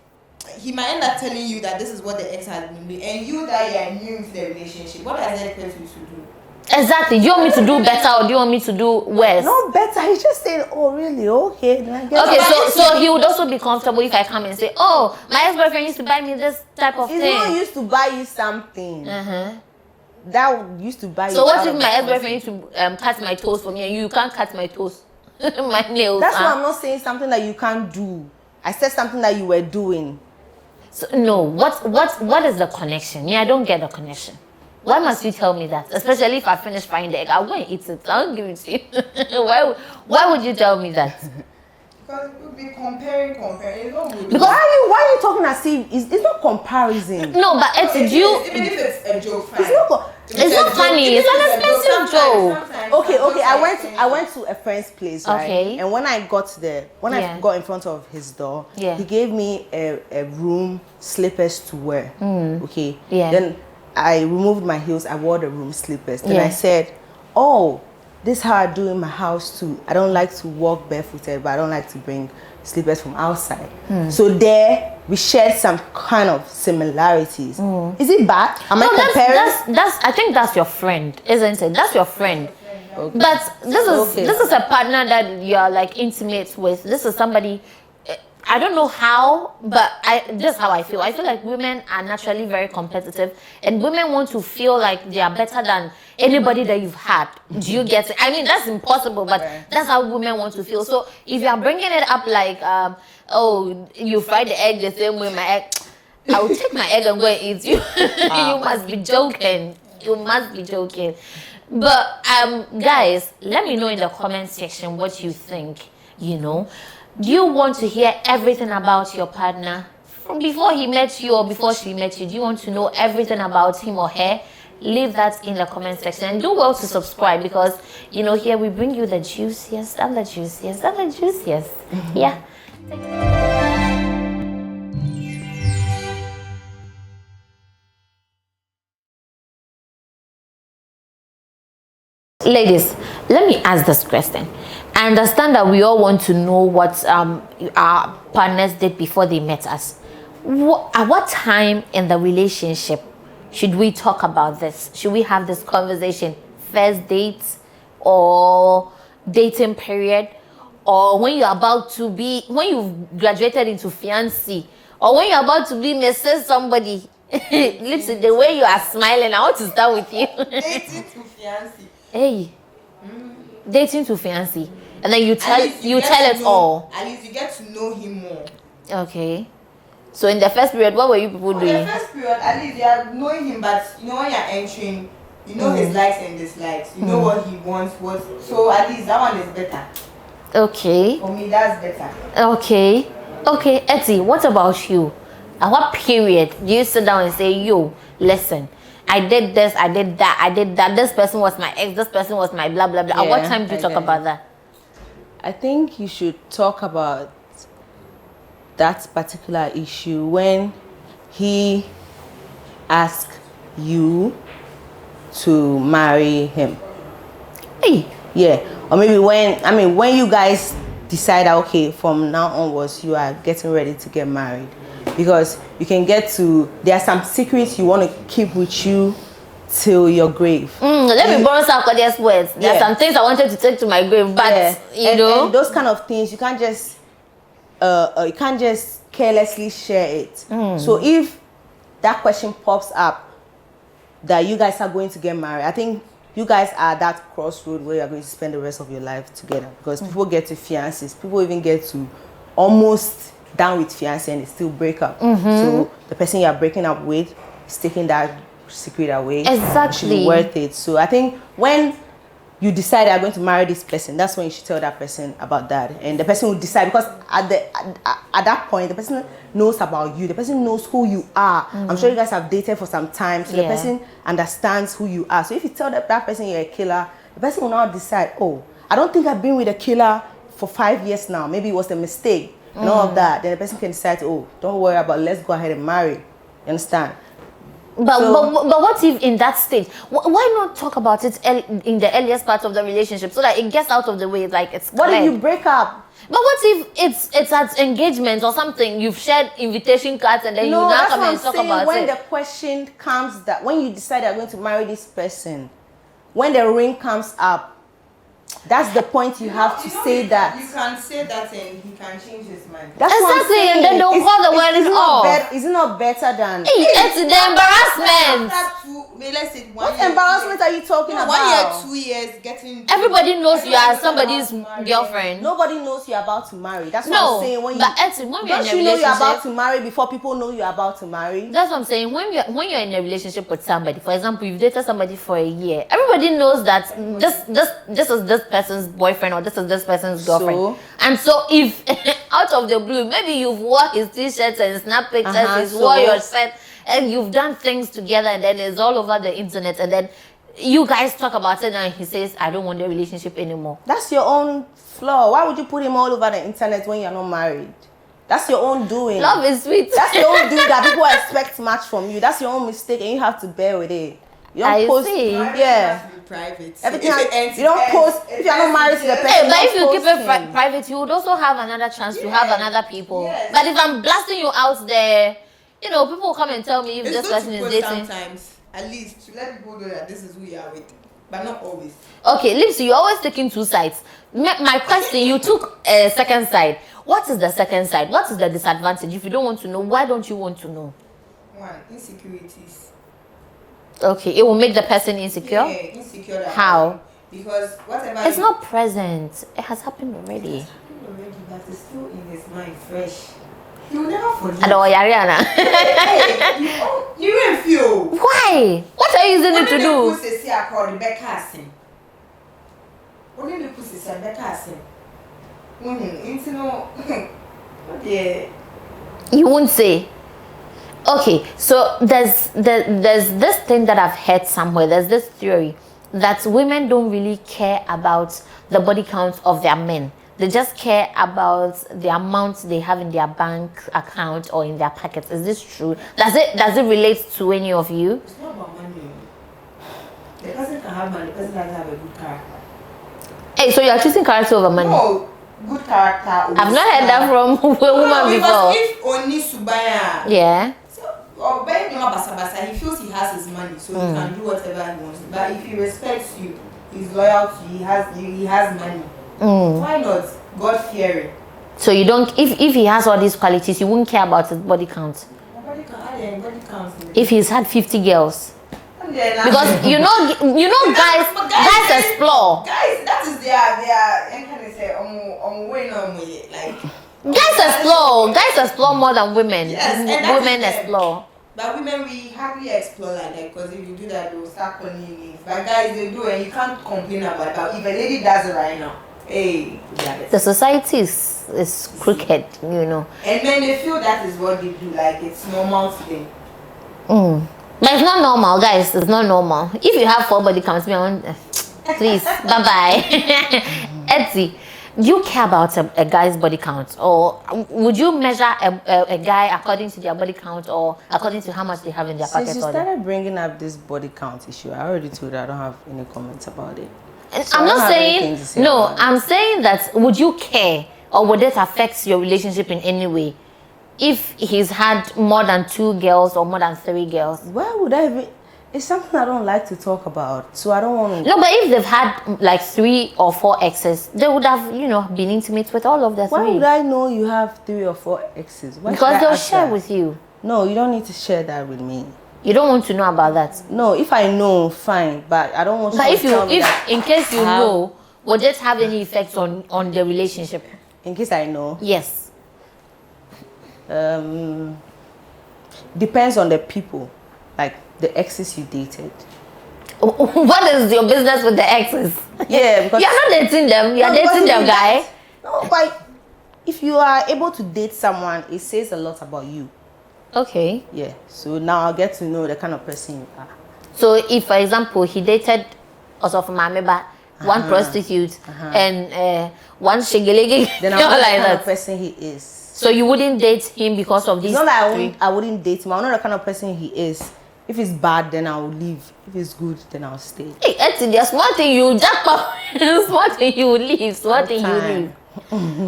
He might end up telling you that this is what the ex has been doing, and you that you are new to the relationship. What does that expect you to do? Exactly. Do you want me to do better or do you want me to do worse? No better. He's just saying, "Oh, really? Okay." Then I guess Okay, so he would also be comfortable if I come and say, "Oh, my ex-boyfriend used to buy me this type of he's thing." not used to buy you something. That used to buy you. So what if my ex-boyfriend used to cut my toes for me and you can't cut my toes, my nails? That's why I'm not saying something that you can't do. I said something that you were doing. So, no. What is the connection? Yeah, I don't get the connection. Why must you tell me that? Especially if I finish frying the egg, I'll go and eat it. I'll give it to you. Why would you tell me that? Because it would be comparing. It's not good. Because Why are you talking as if it's not comparison? No, but Even if it's a joke, fine. It's not funny. It's an expensive joke. Okay. I went to a friend's place, right? Okay. And when I got there, I got in front of his door, he gave me a room slippers to wear. Okay. Yeah. Then I removed my heels. I wore the room slippers. Then I said, "Oh, this is how I do in my house too. I don't like to walk barefooted, but I don't like to bring slippers from outside." So there we shared some kind of similarities. Is it bad? Am I comparing? That's I think that's your friend, isn't it? That's your friend. Okay. But this is a partner that you are like intimate with. This is somebody. I don't know how, but this is how I feel. I feel like women are naturally very competitive, and women want to feel like they are better than anybody that you've had. Do you get it? I mean, that's impossible, but that's how women want to feel. So if you are bringing it up like, oh, you fried the egg the same way my egg, I will take my egg and go and eat you. You must be joking. You must be joking. But guys, let me know in the comment section what you think. You know. Do you want to hear everything about your partner from before he met you or before she met you? Do you want to know everything about him or her? Leave that in the comment section and do well to subscribe, because you know here we bring you the juiciest and the juiciest and the juiciest. Yeah. Ladies, let me ask this question. I understand that we all want to know what our partners did before they met us. At what time in the relationship should we talk about this? Should we have this conversation? First dates or dating period? Or when you've graduated into fiancé? Or when you're about to be Mrs. somebody? Listen, the way you are smiling, I want to start with you. Dating to fiancé. Hey. Dating to fiancé. And then you tell it all. At least you get to know him more. Okay. So in the first period, what were you people doing? In the first period, at least you are knowing him, but you know when you're entering, you know his likes and dislikes. You know what he wants, so at least that one is better. Okay. For me, that's better. Okay. Okay, Etty, what about you? At what period do you sit down and say, yo, listen, I did this, I did that, this person was my ex, this person was my blah, blah, blah. At what time do you talk about that? I think you should talk about that particular issue when he asks you to marry him. Hey. Yeah. Or maybe when you guys decide that, okay, from now onwards you are getting ready to get married. Because you can there are some secrets you want to keep with you till your grave. Let me borrow some Claudia's words. There are some things I wanted to take to my grave, but you know, and those kind of things you can't just carelessly share it. So if that question pops up that you guys are going to get married, I think you guys are at that crossroad where you're going to spend the rest of your life together. Because people get to fiancés, people even get to almost done with fiancé and they still break up. So the person you are breaking up with is taking that secret away. Exactly. It should be worth it. So I think when you decide you're going to marry this person, that's when you should tell that person about that, and the person will decide, because at that point the person knows about you, the person knows who you are. I'm sure you guys have dated for some time, so the person understands who you are. So if you tell that person you're a killer, the person will now decide, oh, I don't think I've been with a killer for 5 years now. Maybe it was a mistake and all of that. Then the person can decide, oh, don't worry about it. Let's go ahead and marry. You understand? But, So- but what if in that stage, why not talk about it in the earliest part of the relationship so that it gets out of the way, like it's What clear? if you break up? But what if it's at engagement or something? You've shared invitation cards and then you now that's come what and I'm talk saying. about When it. the question comes that when you decide you're going to marry this person, when the ring comes up, that's the point you have to say that. You can say that and he can change his mind. That's what I'm Exactly, and saying. then they'll call the wedding off. Is it not better than? Hey, it's the embarrassment. After let's say 1 What year, embarrassment are you talking no, about? 1 year, 2 years, getting. Everybody knows you are somebody's Everybody knows about girlfriend. Nobody knows you're about to marry. That's what No, I'm saying. When but Etsy, when you're in don't a you know you're about relationship, to marry before people know you're about to marry? that's what I'm saying. When you're in a relationship with somebody, for example, you've dated somebody for a year, everybody knows that this is this person's boyfriend or this is this person's girlfriend. So? And so if out of the blue, maybe you've worn his t-shirts and snap pictures, he's So? wore your set, and you've done things together, and then it's all over the internet, and then you guys talk about it, and he says, "I don't want the relationship anymore." That's your own flaw. Why would you put him all over the internet when you're not married? That's your own doing. Love is sweet. That's your own doing that people expect much from you. That's your own mistake, and you have to bear with it. You don't I post. see. Yeah. Private. Everything If has, it ends, you don't it post ends. if you're not married to the person. Hey, but if you don't keep post it him. private, you would also have another chance to have another people. Yes. But if I'm blasting you out there, you know, people will come and tell me if It's this good person to is post dating. sometimes, at least to let people know that this is who you are with, but not always. Okay, Lipsy, you're always taking two sides. My question, you took a second side. What is the second side? What is the disadvantage? If you don't want to know, why don't you want to know? One, insecurities. Okay, it will make the person insecure. Yeah, insecure. that How? way. Because whatever. It's not present. It has happened already. already, but it's still in his mind fresh. He will never forget. Hello, Yariana. Hey, you didn't feel. Why? What are you using it to do? What did they call the Beckerson? What did they say Beckerson? Into no. Yeah. You won't say. Okay, so there's this thing that I've heard somewhere. There's this theory that women don't really care about the body count of their men. They just care about the amount they have in their bank account or in their pockets. Is this true? Does it relate to any of you? It's not about money. The person can have money. The person doesn't have a good character. Hey, so you're choosing character over money? No, good character. I've not heard that from a woman because before. if only Subaya. Yeah. Or Ben basa basa, he feels he has his money, so he can do whatever he wants. But if he respects you, he's loyal to you, he has money. Why not? God fearing. So you don't. If he has all these qualities, you wouldn't care about his body count. Nobody can add anybody counts. If he's had 50 girls, And then, because you know, guys explore. Guys, that is their can I say way no way like. Guys explore more than women. Yes, and that Women is them. explore. But women, we hardly explore like that because if you do that, they will start calling you names. But guys, they do, and you can't complain about it. But if a lady does it right now, hey, The society is crooked, you know. and then they feel that is what they do, like it's normal to them. But it's not normal, guys. It's not normal. If you have 4 body counts, please, bye bye. Etsy, do you care about a guy's body count, or would you measure a guy according to their body count or according to how much they have in their Since pocket? you Or started bringing up this body count issue, I already told you I don't have any comments about it. And So I'm I don't not have anything to say saying no. about it. I'm saying that would you care or would it affect your relationship in any way if he's had more than 2 girls or more than 3 girls? Why would I even? It's something I don't like to talk about, so I don't want to. No, but if they've had like 3 or 4 exes, they would have, been intimate with all of the 3. Why would I know you have 3 or 4 exes? Why should Because I they'll ask share that? with you. No, you don't need to share that with me. You don't want to know about that. No, if I know, fine, but I don't want But you if to tell me that. in case you have- know, would it have any effects on the relationship? In case I know, Yes. depends on the people, like the exes you dated. What is your business with the exes? Yeah, because You're not dating them. You're No, because dating if the you guy. date- No, but if you are able to date someone, it says a lot about you. Okay. Yeah. So now I'll get to know the kind of person you are. So if, for example, he dated Osofo Mameba one prostitute, and one shigelege, Then you I know, know the like kind of that. person he is. So you wouldn't date him because of these It's not that three? I wouldn't date him. I know the kind of person he is. If it's bad, then I'll leave. If it's good, then I'll stay. Hey, Etsy, there's one thing you jackpot. Small thing you leave. Small thing you leave.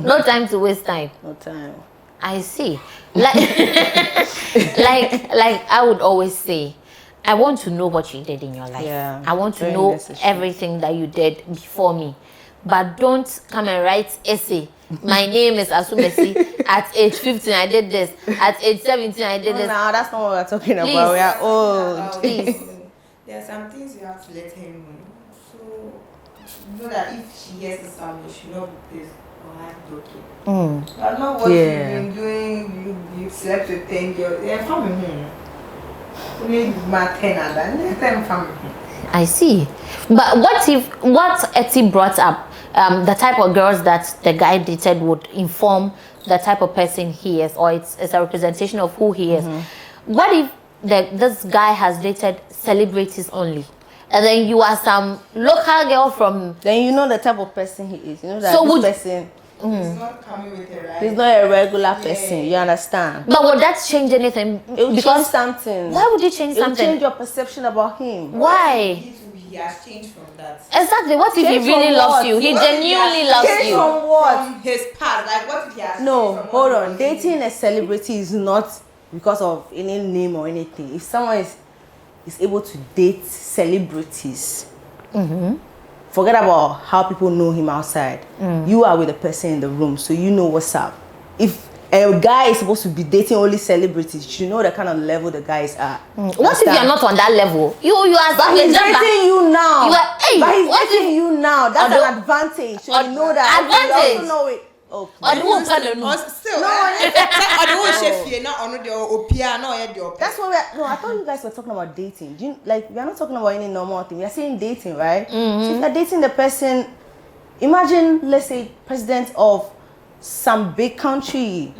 No time to waste time. No time. I see. Like, like I would always say, I want to know what you did in your life. Yeah, I want to very know necessary. everything that you did before me. But don't come and write essay. My name is Asumesi. At age 15, I did this. At age 17, I did this. No, that's not what we're talking Please. about. We are old. Please. There are some things you have to let him know. So, you know that if she gets established, she will not be pissed or heartbroken. But not what you've been doing. You slept with 10 girls. Yeah, family home. Only my 10 and then next family. I see. But what Etsy brought up, the type of girls that the guy dated would inform the type of person he is, or it's a representation of who he is. What if this guy has dated celebrities only, and then you are some local girl from? Then you know the type of person he is. You know that So this would- person, He's not coming with her, right? he's not a regular person. You understand? But would that change anything? It will change something. Why would it change It will something? change your perception about him. Why? He has changed from that. Exactly. What if he Change really from loves what? you? He What if he genuinely has loves changed you. from what? From his past, like what if he has No, changed from hold what on. he was Dating a celebrity is not because of any name or anything. If someone is able to date celebrities, forget about how people know him outside. You are with the person in the room, so you know what's up. If a guy is supposed to be dating only celebrities, you should know the kind of level the guys are. What if you're not on that level? You are. But he's dating you now. You are- hey, but he's what dating you now. That's Although- an advantage. So Or- you know that. advantage? You also know it. Oh, Or the one kind Or of still, No, or the one chef here, not on the opia, no, yeah, the opia. that's what we're. No, I thought you guys were talking about dating. Do you, like, we are not talking about any normal thing. We are saying dating, right? So if you're dating the person, imagine, let's say, president of some big country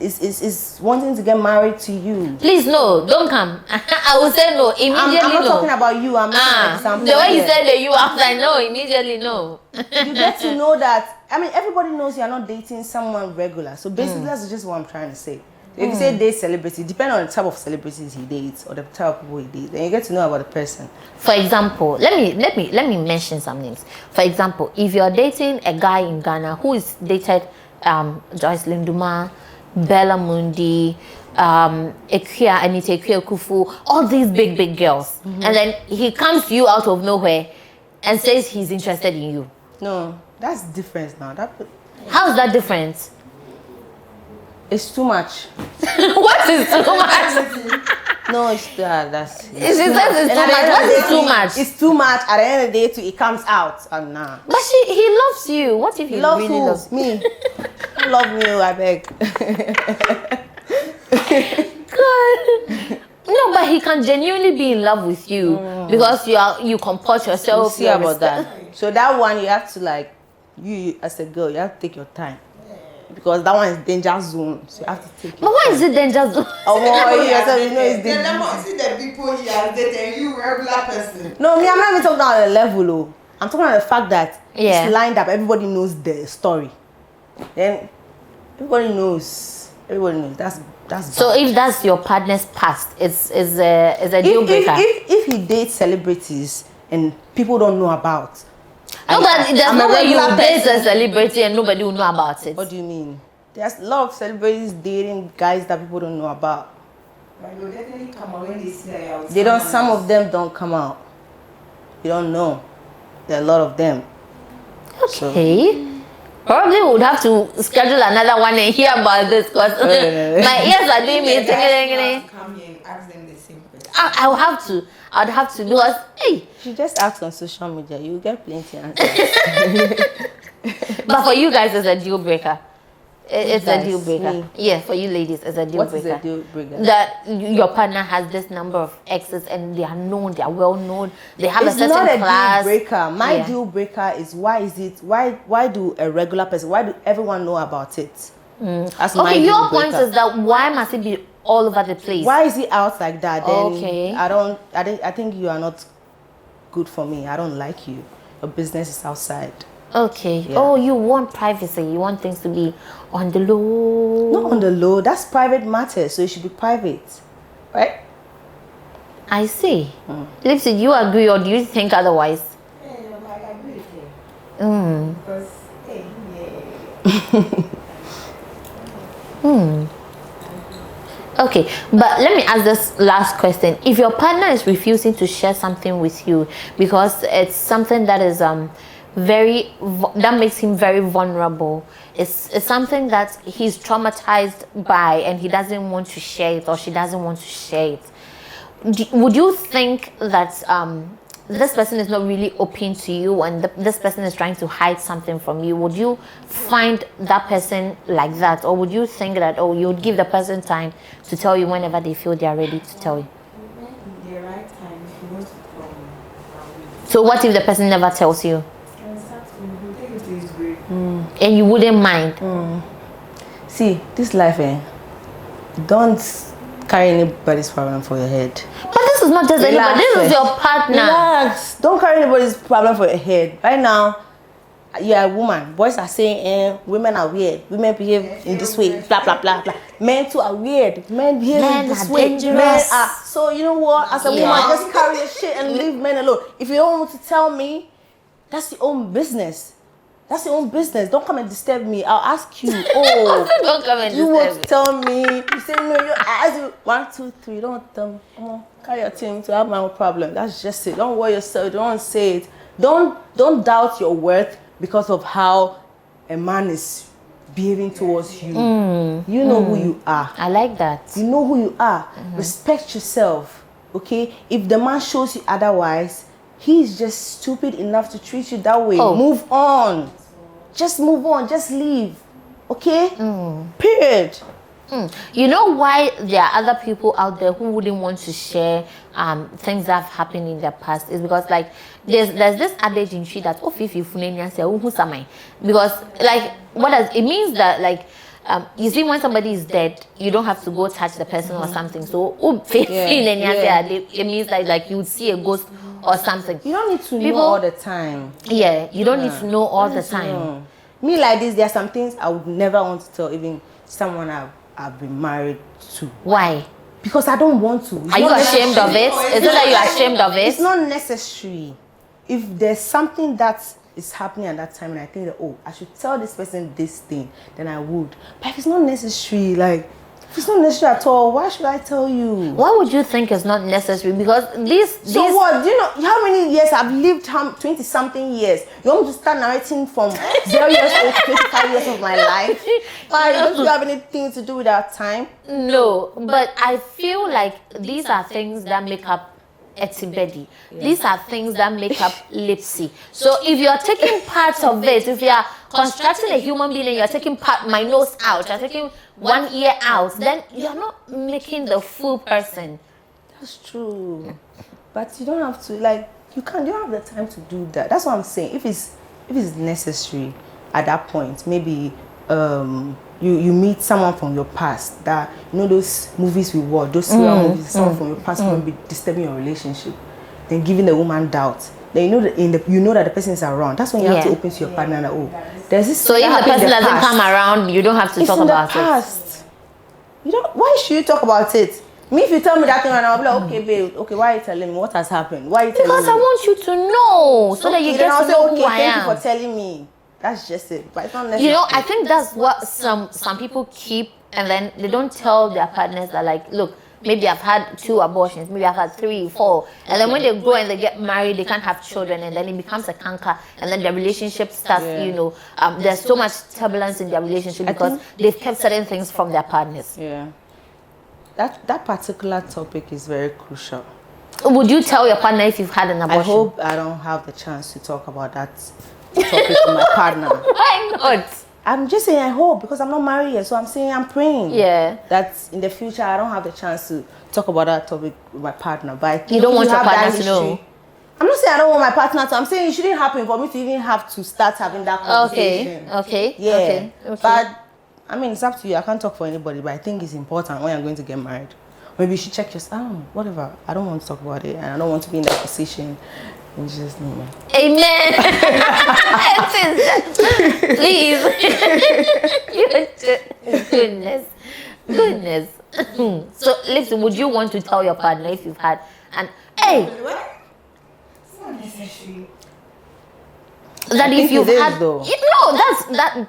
is wanting to get married to you. Please no, don't come. I will say no immediately. I'm not no. talking about you. I'm making an example. The way you here. said that you after no immediately no. You get to know that. I mean, everybody knows you're not dating someone regular. So basically, that's just what I'm trying to say. If you say date celebrity, depending on the type of celebrities he dates or the type of people he dates, then you get to know about the person. For example, let me mention some names. For example, if you're dating a guy in Ghana who is dated Joyce Linduma, Bella Mundi, Ekia Anita Ekia Kufu, all these big girls, and then he comes to you out of nowhere and says he's interested in you. No, that's different now. How's that different? It's too much. What is too much? No, it's that's. She says it's too much. What is too much? It's too much. At the end of the day, too, it comes out. Nah. But he loves you. What if he Love really who? loves Me. Love me, I beg. God. No, but he can genuinely be in love with you because you comport yourself. We'll see you about respect- that. So that one, you have to like, you as a girl, you have to take your time. Because that one is danger zone. So you have to take But your why time. is it then just? Oh, boy, you yourself, you know it's Then danger. let me see the people he has dated and you regular person. No, me, I'm not even talking about the level, oh. I'm talking about the fact that Yeah. it's lined up. Everybody knows the story. Then everybody knows. Everybody knows. That's So bad. if that's your partner's past, it's a deal breaker. If he dates celebrities and people don't know about. No, but there's I'm no a way you regular date a person. celebrity and nobody will know about it. What do you mean? There's a lot of celebrities dating guys that people don't know about. But they'll definitely come out when they see that you're with They don't. someone Some else. of them don't come out. You don't know. There are a lot of them. Okay. Probably would have to schedule another one and hear about this because no. my ears are doing me. The guys have to come here and ask them the same question. I'll have to. I'd have to because hey. You just ask on social media. You get plenty answers. But for you guys, it's a deal breaker. It's a Guys, deal breaker. me. Yeah, for you ladies, it's a deal What breaker. is a deal breaker? That your partner has this number of exes and they are known, they are well known, they have It's a certain not a class. deal breaker. My Yeah. deal breaker is why do a regular person, why do everyone know about it? That's my Okay, deal your point breaker. is that why must it be all over the place? Why is it out like that? Then Okay. I think you are not good for me. I don't like you. your business is outside. Okay. Yeah. Oh, you want privacy. You want things to be on the low. Not on the low. That's private matter, so it should be private, right? I see. Lipsy, do you agree or do you think otherwise? Yeah, I agree with you. Mm. Because, hey, yeah. Okay, but let me ask this last question. If your partner is refusing to share something with you because it's something that is that makes him very vulnerable, it's something that he's traumatized by and he doesn't want to share it or she doesn't want to share it, would you think that this person is not really open to you and this person is trying to hide something from you? Would you find that person like that, or would you think that, oh, you would give the person time to tell you whenever they feel they are ready to tell you? In the right time, if you want to tell me, So what if the person never tells you take it to his grave. and you wouldn't mind? See, this life, don't carry anybody's problem for your head. But this is not just Relax, anybody, this is your partner. Relax. Don't carry anybody's problem for your head. Right now, you're a woman. Boys are saying, women are weird. Women behave in this way. Blah, blah, blah, blah. Men too are weird. Men behave Men in this are way. dangerous. Men are. So, you know what? As a Yeah. woman, just carry your shit and leave men alone. If you don't want to tell me, that's your own business. That's your own business. Don't come and disturb me. I'll ask you. Oh, Don't come and you disturb want me. to tell me? You say no. You ask you 1, 2, 3. Don't tell me. Carry your team to have my own problem. That's just it. Don't worry yourself. Don't say it. Don't doubt your worth because of how a man is behaving towards you. You know who you are. I like that. You know who you are. Respect yourself. Okay? If the man shows you otherwise, he's just stupid enough to treat you that way. Oh. Move on. Just move on. Just leave. Okay? Period. You know why there are other people out there who wouldn't want to share things that have happened in their past is because like there's this adage in Chi that because like what does it means that like you see when somebody is dead you don't have to go touch the person or something, so it means like you would see a ghost or something. You don't need to People- know all the time. Yeah, you don't need to know all the time. Me like this, there are some things I would never want to tell even someone I've been married to. Why? Because I don't want to. Are you ashamed of it? Is it that you're ashamed of It's it? not necessary. If there's something that is happening at that time and I think that, oh, I should tell this person this thing, then I would. But if it's not necessary, like, if it's not necessary at all, why should I tell you? What would you think is not necessary? Because these So what? Do you know how many years I've lived? 20-something years. You want me to start narrating from 0 years old to 25 years of my life? Why? Don't you have anything to do with that time? No, but I feel like these are things that make up Etibedi. These are things that make up Lipsy. So if you're taking part of it, if you're constructing a human being and you're taking my nose out, you're taking one ear out, then you're not making the full person. That's true. But you don't have to, like, you don't have the time to do that. That's what I'm saying. If it's necessary at that point, maybe you meet someone from your past that, you know, those movies we watch, those serial movies, someone from your past will be disturbing your relationship, then giving the woman doubt. Then you know that the person is around. That's when you have to open to your partner that, oh, there's this. So if the person doesn't come around, you don't have to talk about it. It's in the past. You don't. Why should you talk about it? Me, if you tell me that thing, and I'll be like, okay, babe, okay, why are you telling me what has happened? Why are you telling me? Because I want you to know, so that you get to know who I am. Thank you for telling me. That's just it. But it's not necessary. You know, I think that's what some people keep, and then they don't tell their partners that, like, look, maybe I've had 2 abortions, maybe I've had 3, 4, and then when they go and they get married, they can't have children, and then it becomes a canker, and then their relationship starts, you know, there's so much turbulence in their relationship because they've kept certain things from their partners. Yeah. That particular topic is very crucial. Would you tell your partner if you've had an abortion? I hope I don't have the chance to talk about that topic with my partner. Why not? I'm just saying I hope, because I'm not married yet, so I'm saying I'm praying. Yeah. That in the future I don't have the chance to talk about that topic with my partner. But I think You don't if want your have that partner to know? I'm not saying I don't want my partner to. I'm saying it shouldn't happen for me to even have to start having that conversation. Okay. Yeah. Okay. But I mean, it's up to you. I can't talk for anybody, but I think it's important when you're going to get married. Maybe you should check yourself. Whatever. I don't want to talk about it, and I don't want to be in that position. In Jesus' name, man. Amen. Please. Goodness. So, listen, would you want to tell your partner if you've had an What? It's not necessary. that if think you've it is, had though.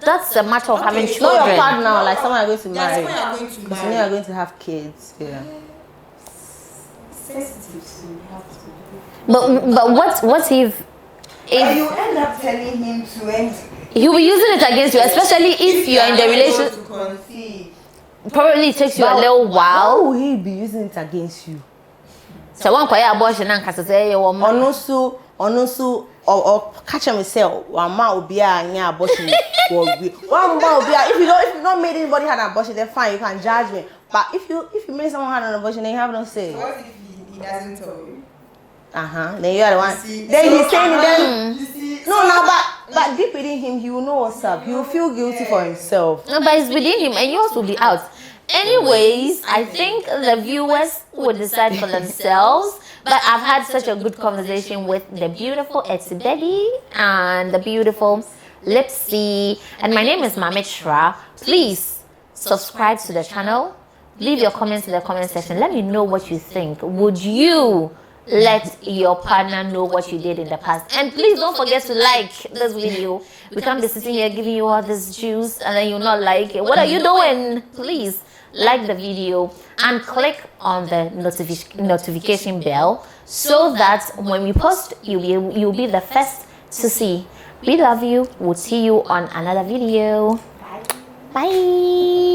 that's a matter of having It's not your children. partner, like someone you're going to That's marry. when you're going to Because marry. you're going to have kids. Yeah. Sensitive, so you have to. But what if And you end up telling him to end. he'll be using it against you, especially if you're in the relationship? To conceive. Probably it takes you a little Why while. will he be using it against you? So one quiet abortion and cast say you want Onusu or catch himself. One man will be a abortion. One man will be if you not made anybody had an abortion, then fine, you can judge me. But if you made someone had an abortion, then you have no say. What if he doesn't tell you? Then you are the one. See, Then so he's saying it. Then You see, but deep within him, he will know what's up. He will feel guilty for himself. No, but it's within him and yours will be out. Anyways, I think the viewers will decide for themselves. But I've had such a good conversation with the beautiful Etsy Betty and the beautiful Lipsy. And my name is Mamit Shra. Please subscribe to the channel. Leave your comments in the comment section. Let me know what you think. Would you let your partner know what you did in the past? And please don't forget to like this video. We can't be sitting here giving you all this juice and then you not like it. What are you doing? Please like the video and click on the notification bell so that when we post, you'll be the first to see. We love you. We'll see you on another video. Bye.